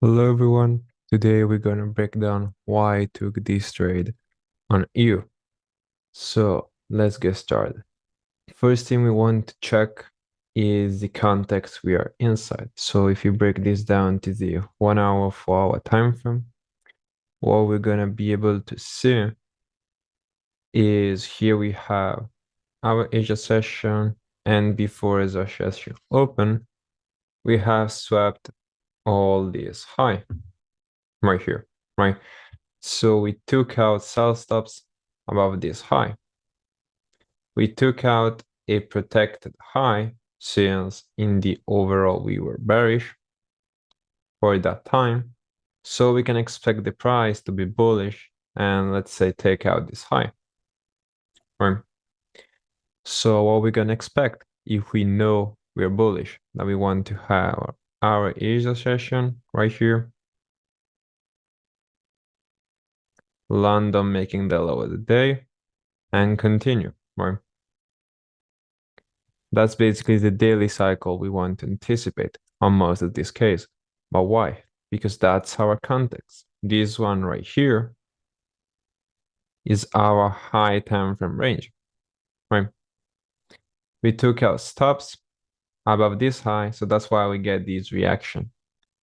Hello everyone. Today we're gonna break down why I took this trade on EU. So let's get started. First thing we want to check is the context we are inside. So if you break this down to the 1 hour, 4 hour time frame, what we're gonna be able to see is here we have our Asia session, and before Asia session open, we have swapped all this high right here, right? So we took out sell stops above this high. We took out a protected high since in the overall we were bearish for that time. So we can expect the price to be bullish and let's say take out this high. Right? So what we're gonna expect if we know we're bullish, that we want to have our Asia session right here. London making the low of the day and continue, right? That's basically the daily cycle we want to anticipate on most of this case. But why? Because that's our context. This one right here is our high time frame range, right? We took out stops above this high, so that's why we get this reaction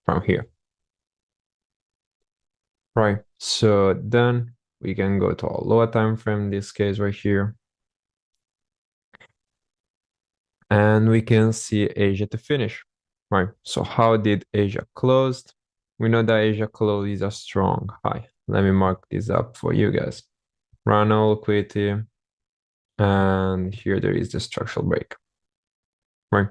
from here, right? So then we can go to a lower time frame, in this case right here, and we can see Asia to finish, right? So how did Asia close? We know that Asia close is a strong high. Let me mark this up for you guys. Run liquidity, and here there is the structural break, right?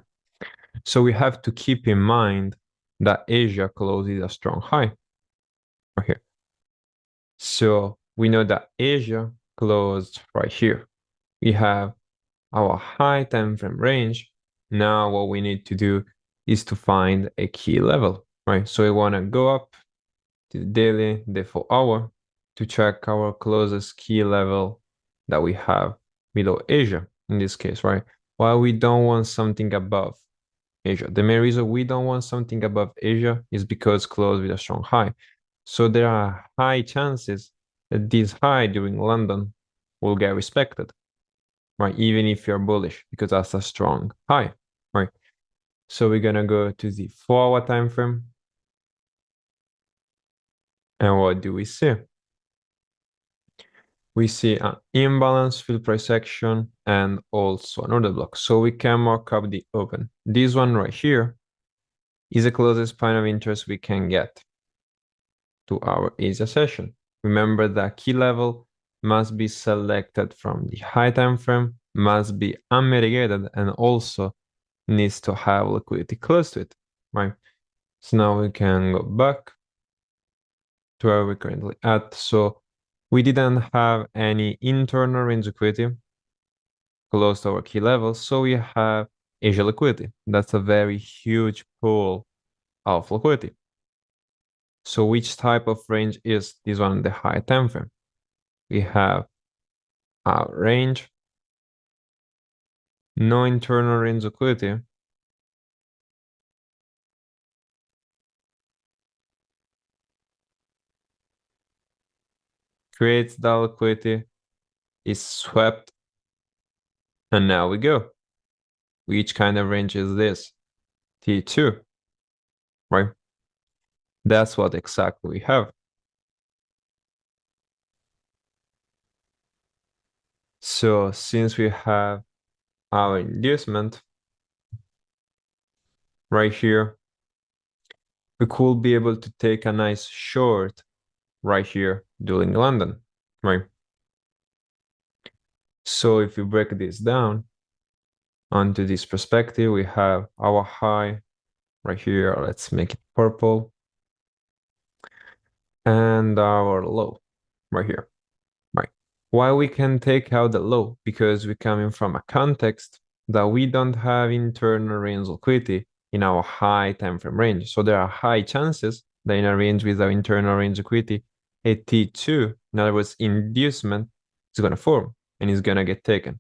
So we have to keep in mind that Asia closes a strong high right here. So we know that Asia closed right here. We have our high time frame range. Now what we need to do is to find a key level, right? So we want to go up to the daily, the 4 hour to check our closest key level that we have below Asia in this case, right? Why we don't want something above Asia. The main reason we don't want something above Asia is because close with a strong high. So there are high chances that this high during London will get respected, right? Even if you're bullish, because that's a strong high, right? So we're gonna go to the 4 hour time frame. And what do we see? We see an imbalance fill price action and also an order block. So we can mark up the open. This one right here is the closest point of interest we can get to our Asia session. Remember that key level must be selected from the high time frame, must be unmitigated, and also needs to have liquidity close to it, right? So now we can go back to where we're currently at. So we didn't have any internal range liquidity close to our key levels, so we have Asia liquidity. That's a very huge pool of liquidity. So which type of range is this one, the high time frame? We have our range, no internal range liquidity, creates that liquidity, is swept, and now we go. Which kind of range is this? T2, right? That's what exactly we have. So since we have our inducement right here, we could be able to take a nice short right here during London, right? So if we break this down onto this perspective, we have our high right here. Let's make it purple. And our low right here, right? Why we can take out the low? Because we're coming from a context that we don't have internal range liquidity in our high time frame range. So there are high chances that in a range with our internal range liquidity, a T2, in other words, inducement, is going to form and is going to get taken.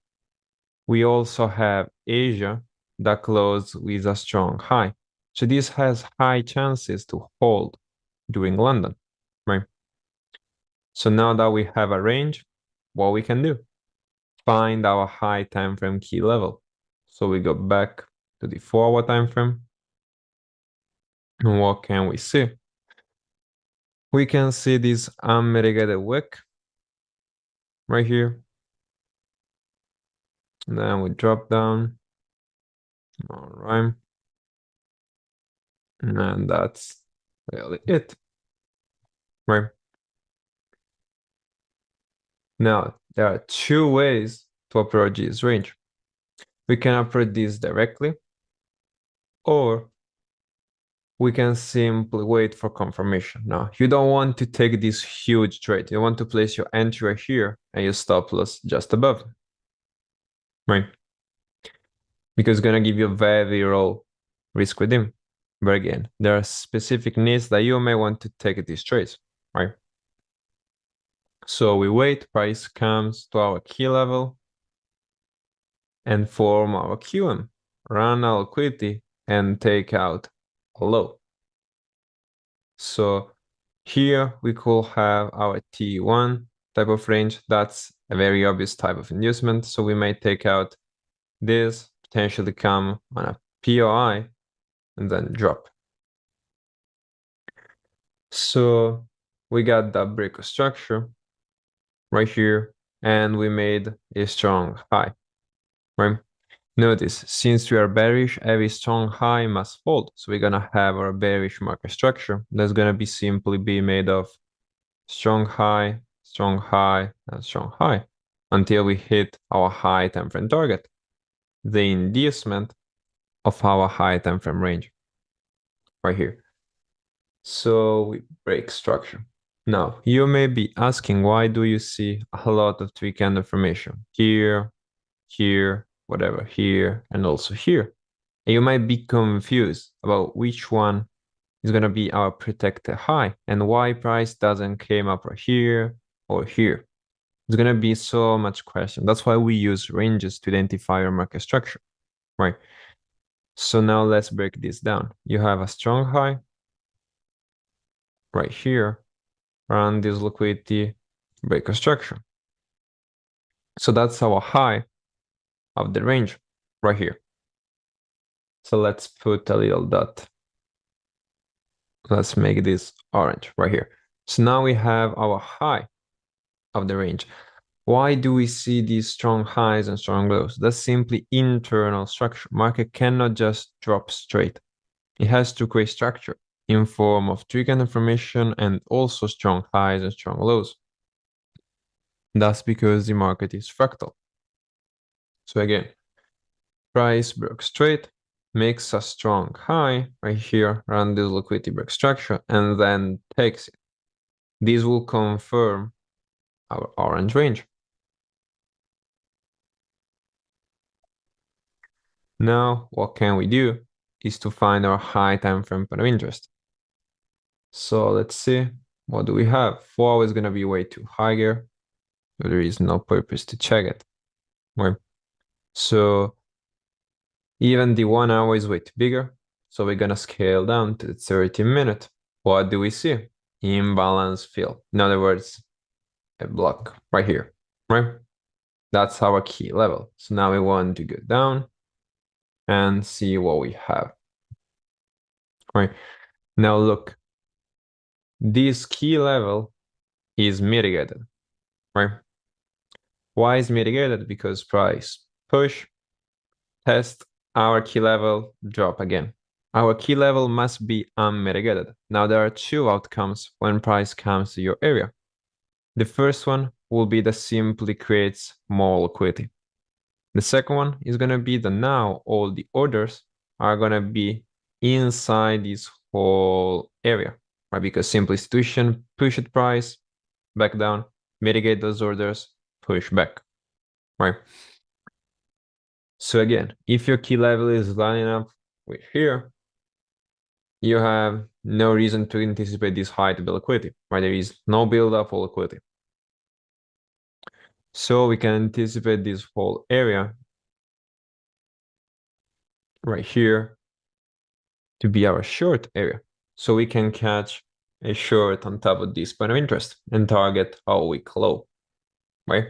We also have Asia that closed with a strong high. So this has high chances to hold during London, right? So now that we have a range, what we can do? Find our high time frame key level. So we go back to the 4-hour time frame. And what can we see? We can see this unmitigated wick right here. And then we drop down. All right. And that's really it, right? Now, there are two ways to approach this range. We can approach this directly, or we can simply wait for confirmation. Now, you don't want to take this huge trade. You want to place your entry right here and your stop loss just above, right? Because it's going to give you a very low risk redeem. But again, there are specific needs that you may want to take these trades, right? So we wait, price comes to our key level and form our QM, run our liquidity and take out a low. So here we could have our T1 type of range. That's a very obvious type of inducement. So we may take out this, potentially come on a POI and then drop. So we got that break of structure right here, and we made a strong high, right? Notice, since we are bearish, every strong high must hold. So we're gonna have our bearish market structure. That's gonna be simply be made of strong high, and strong high until we hit our high time frame target, the inducement of our high time frame range right here. So we break structure. Now, you may be asking, why do you see a lot of three candle formation here, here, whatever, here, and also here? And you might be confused about which one is going to be our protected high and why price doesn't came up right here or here. It's going to be so much question. That's why we use ranges to identify our market structure, right? So now let's break this down. You have a strong high right here, around this liquidity break of structure. So that's our high of the range right here. So let's put a little dot. Let's make this orange right here. So now we have our high of the range. Why do we see these strong highs and strong lows? That's simply internal structure. Market cannot just drop straight. It has to create structure in form of three candle formation and also strong highs and strong lows. That's because the market is fractal. So again, price broke straight, makes a strong high right here around this liquidity break structure, and then takes it. This will confirm our orange range. Now, what can we do is to find our high time frame point of interest. So let's see, what do we have? 4 hours is going to be way too higher. So there is no purpose to check it. Right? So even the 1 hour is way too bigger. So we're going to scale down to the 30-minute. What do we see? Imbalance fill. In other words, a block right here, right? That's our key level. So now we want to go down and see what we have. Right? Now look, this key level is mitigated, right? Why is mitigated? Because price push, test, our key level, drop again. Our key level must be unmitigated. Now there are two outcomes when price comes to your area. The first one will be that simply creates more liquidity. The second one is going to be that now all the orders are going to be inside this whole area, right? Because simple institution push it price back down, mitigate those orders, push back, right? So again, if your key level is lining up with here, you have no reason to anticipate this high to be liquidity, right? There is no build-up for liquidity. So we can anticipate this whole area right here to be our short area. So we can catch a short on top of this point of interest and target our weak low, right?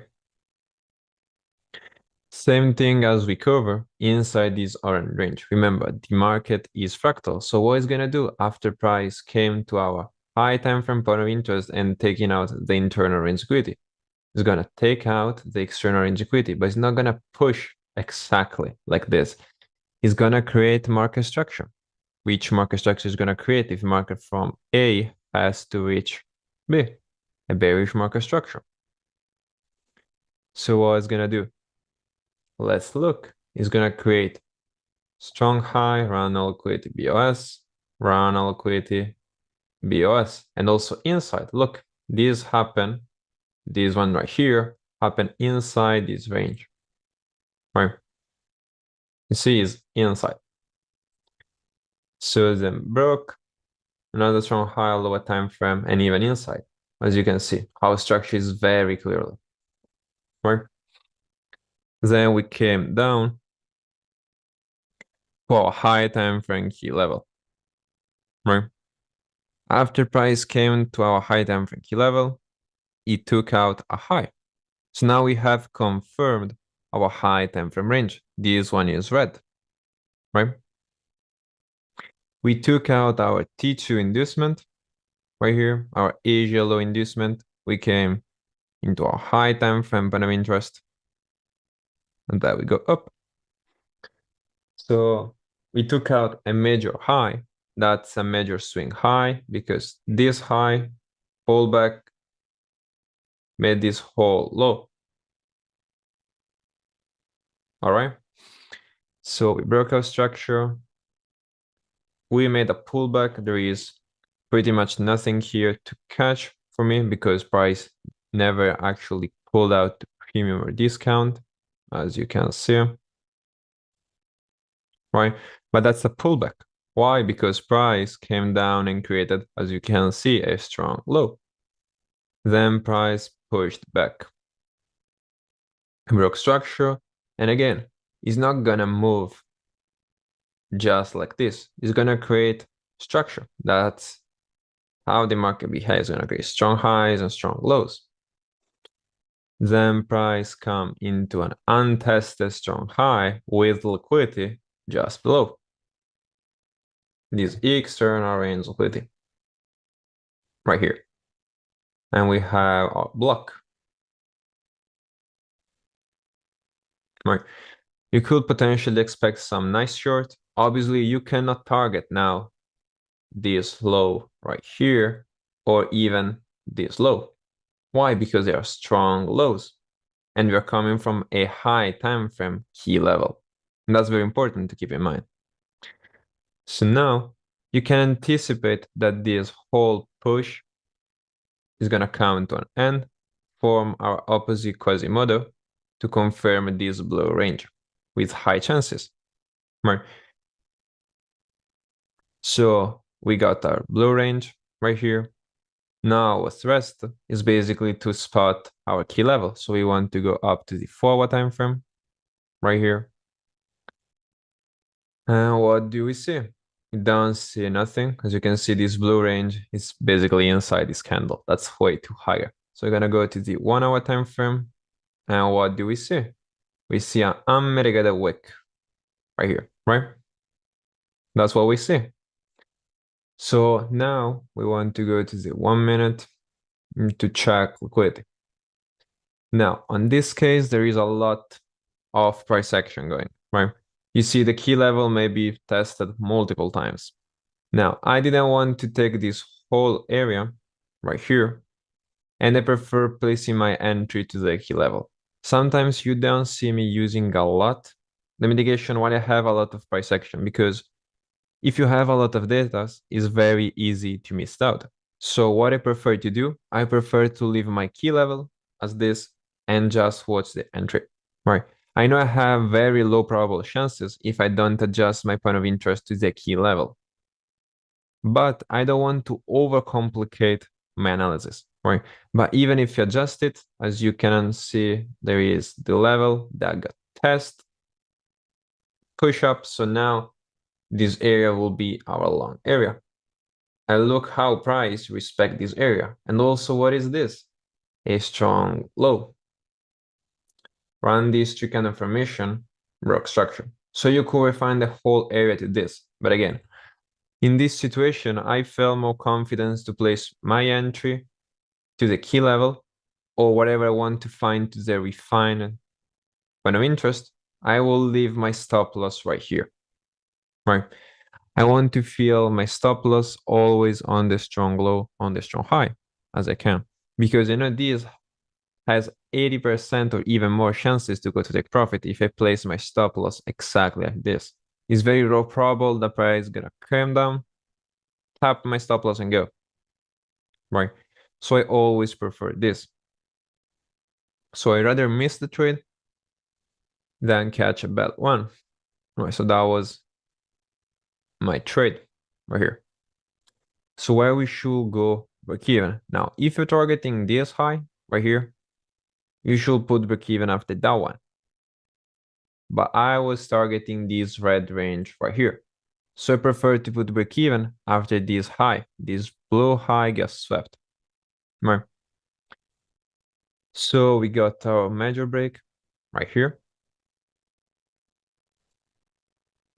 Same thing as we cover inside this orange range. Remember, the market is fractal. So what it's gonna do after price came to our high time frame point of interest and taking out the internal range liquidity? It's gonna take out the external range liquidity, but it's not gonna push exactly like this. It's gonna create market structure. Which market structure is gonna create if market from A has to reach B? A bearish market structure. So what it's gonna do? Let's look. It's gonna create strong high, run liquidity BOS, run liquidity BOS, and also inside. Look, this happened, this one right here happened inside this range, right? You see, it's inside. So then broke another strong high, lower time frame, and even inside. As you can see, our structure is very clearly, right? Then we came down for a high time frame key level, right? After price came to our high time frame key level, it took out a high. So now we have confirmed our high time frame range. This one is red, right? We took out our T2 inducement right here, our Asia low inducement. We came into a high time frame point of interest, and there we go up. So we took out a major high. That's a major swing high because this high pullback made this whole low. All right. So we broke our structure. We made a pullback. There is pretty much nothing here to catch for me because price never actually pulled out the premium or discount, as you can see, right? But that's a pullback. Why? Because price came down and created, as you can see, a strong low. Then price pushed back, broke structure, and again, it's not gonna move just like this. It's gonna create structure. That's how the market behaves. It's gonna create strong highs and strong lows. Then price come into an untested strong high with liquidity just below this external range liquidity right here. And we have our block. Right. You could potentially expect some nice short. Obviously, you cannot target now this low right here or even this low. Why? Because they are strong lows and we are coming from a high time frame key level. And that's very important to keep in mind. So now you can anticipate that this whole push is going to come to an end, form our opposite Quasimodo to confirm this blue range with high chances, right? So we got our blue range right here. Now what's rest is basically to spot our key level. So we want to go up to the forward time frame right here. And what do we see? We don't see nothing. As you can see, this blue range is basically inside this candle. That's way too higher. So we're gonna go to the 1 hour time frame. And what do we see? We see an unmitigated wick right here, right? That's what we see. So now we want to go to the 1 minute to check liquidity. Now, on this case, there is a lot of price action going, right? You see the key level may be tested multiple times. Now, I didn't want to take this whole area right here, and I prefer placing my entry to the key level. Sometimes you don't see me using a lot the mitigation when I have a lot of price action, because if you have a lot of data, it's very easy to miss out. So what I prefer to do, I prefer to leave my key level as this and just watch the entry, right? I know I have very low probable chances if I don't adjust my point of interest to the key level. But I don't want to overcomplicate my analysis, right? But even if you adjust it, as you can see, there is the level that got test, push up. So now this area will be our long area. And look how price respect this area. And also, what is this? A strong low. Run this tree kind of formation, rock structure. So you could refine the whole area to this. But again, in this situation, I felt more confidence to place my entry to the key level or whatever I want to find to the refined point of interest. I will leave my stop loss right here, right? I want to feel my stop loss always on the strong low, on the strong high as I can. Because this has 80% or even more chances to go to take profit if I place my stop loss exactly like this. It's very low probable the price is gonna come down, tap my stop loss and go, right? So I always prefer this. So I rather miss the trade than catch a bad one. Right, so that was my trade right here. So where we should go break even. Now, if you're targeting this high right here, you should put break even after that one. But I was targeting this red range right here. So I prefer to put break even after this high. This blue high gets swept. Right. So we got our major break right here.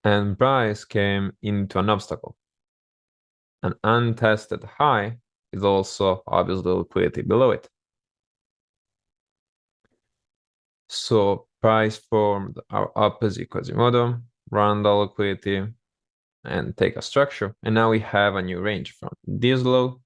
And price came into an obstacle. An untested high is also obviously liquidity below it. So price formed our opposite Quasimodo, run the liquidity, and take a structure. And now we have a new range from this low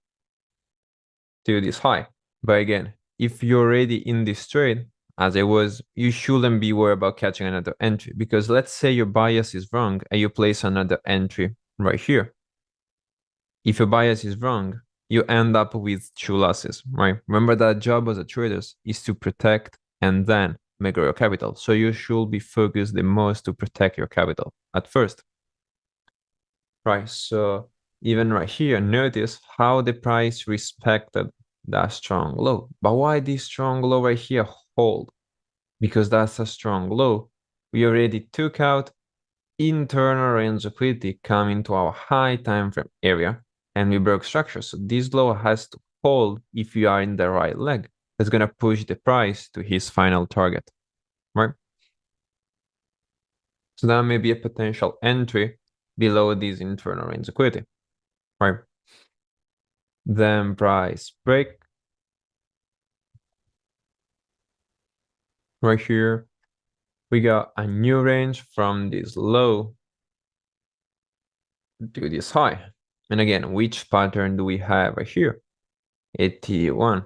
to this high. But again, if you're already in this trade, as I was, you shouldn't be worried about catching another entry because let's say your bias is wrong and you place another entry right here. If your bias is wrong, you end up with two losses, right? Remember that job as a trader is to protect and then make your capital. So you should be focused the most to protect your capital at first. Right, so even right here, notice how the price respected that strong low. But why this strong low right here hold? Because that's a strong low. We already took out internal range liquidity coming to our high time frame area and we broke structure. So this low has to hold if you are in the right leg. It's gonna push the price to his final target, right? So that may be a potential entry below this internal range liquidity, right? Then price break right here. We got a new range from this low to this high. And again, which pattern do we have right here? 81.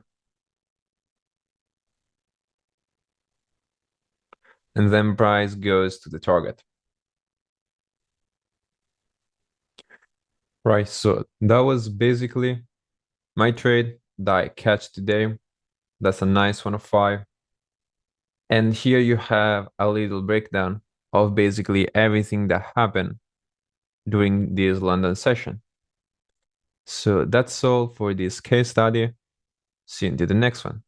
And then price goes to the target. Right, so that was basically my trade that I catch today. That's a nice 105. And here you have a little breakdown of basically everything that happened during this London session. So that's all for this case study. See you in the next one.